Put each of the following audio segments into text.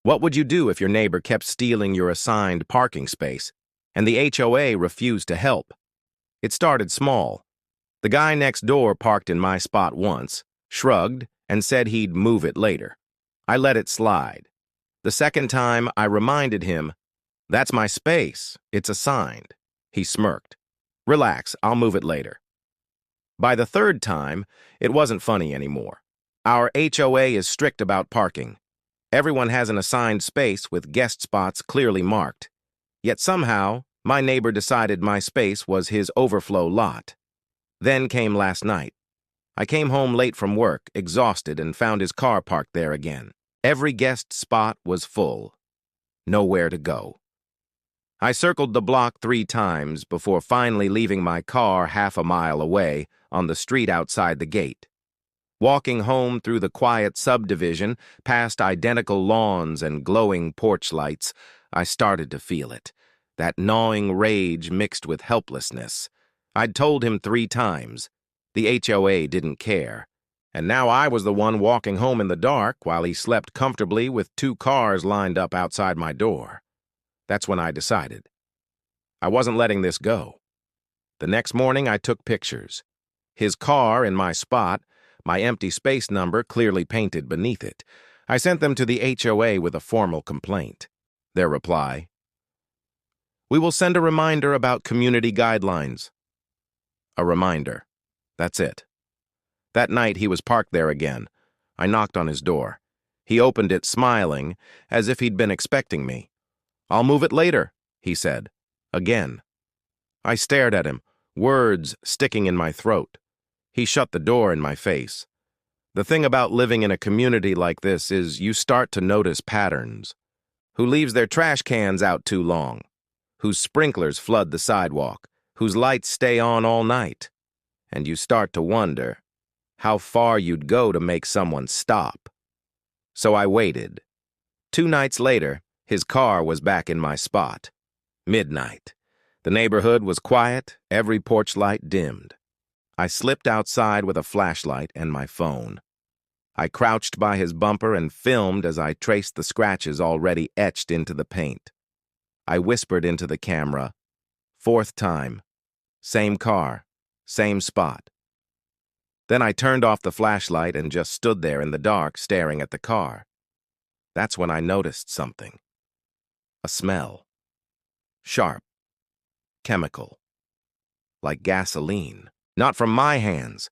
What would you do if your neighbor kept stealing your assigned parking space and the HOA refused to help? It started small. The guy next door parked in my spot once, shrugged, and said he'd move it later. I let it slide. The second time, I reminded him, "That's my space. It's assigned." He smirked. "Relax, I'll move it later." By the third time, it wasn't funny anymore. Our HOA is strict about parking. Everyone has an assigned space with guest spots clearly marked. Yet somehow, my neighbor decided my space was his overflow lot. Then came last night. I came home late from work, exhausted, and found his car parked there again. Every guest spot was full. Nowhere to go. I circled the block 3 times before finally leaving my car half a mile away on the street outside the gate. Walking home through the quiet subdivision, past identical lawns and glowing porch lights, I started to feel it. That gnawing rage mixed with helplessness. I'd told him 3 times. The HOA didn't care. And now I was the one walking home in the dark while he slept comfortably with 2 cars lined up outside my door. That's when I decided. I wasn't letting this go. The next morning, I took pictures. His car in my spot, my empty space number clearly painted beneath it. I sent them to the HOA with a formal complaint. Their reply: "We will send a reminder about community guidelines." A reminder. That's it. That night, he was parked there again. I knocked on his door. He opened it smiling, as if he'd been expecting me. "I'll move it later," he said. Again. I stared at him, words sticking in my throat. He shut the door in my face. The thing about living in a community like this is you start to notice patterns. Who leaves their trash cans out too long? Whose sprinklers flood the sidewalk? Whose lights stay on all night? And you start to wonder how far you'd go to make someone stop. So I waited. 2 nights later, his car was back in my spot. Midnight. The neighborhood was quiet, every porch light dimmed. I slipped outside with a flashlight and my phone. I crouched by his bumper and filmed as I traced the scratches already etched into the paint. I whispered into the camera, "4th time. Same car, same spot." Then I turned off the flashlight and just stood there in the dark staring at the car. That's when I noticed something. A smell. Sharp. Chemical. Like gasoline. Not from my hands.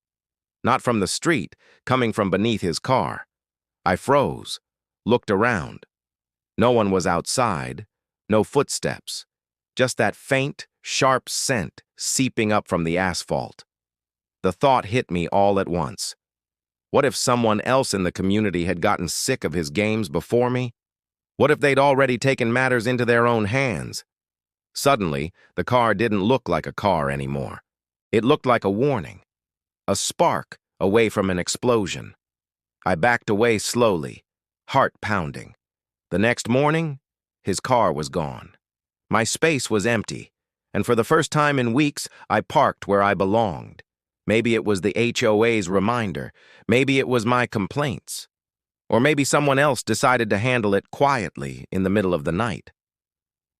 Not from the street, coming from beneath his car. I froze. Looked around. No one was outside. No footsteps. Just that faint, sharp scent seeping up from the asphalt. The thought hit me all at once. What if someone else in the community had gotten sick of his games before me? What if they'd already taken matters into their own hands? Suddenly, the car didn't look like a car anymore. It looked like a warning. A spark away from an explosion. I backed away slowly, heart pounding. The next morning, his car was gone. My space was empty, and for the first time in weeks, I parked where I belonged. Maybe it was the HOA's reminder. Maybe it was my complaints. Or maybe someone else decided to handle it quietly in the middle of the night.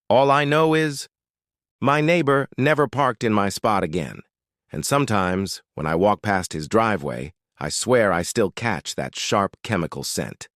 All I know is, my neighbor never parked in my spot again. And sometimes, when I walk past his driveway, I swear I still catch that sharp chemical scent.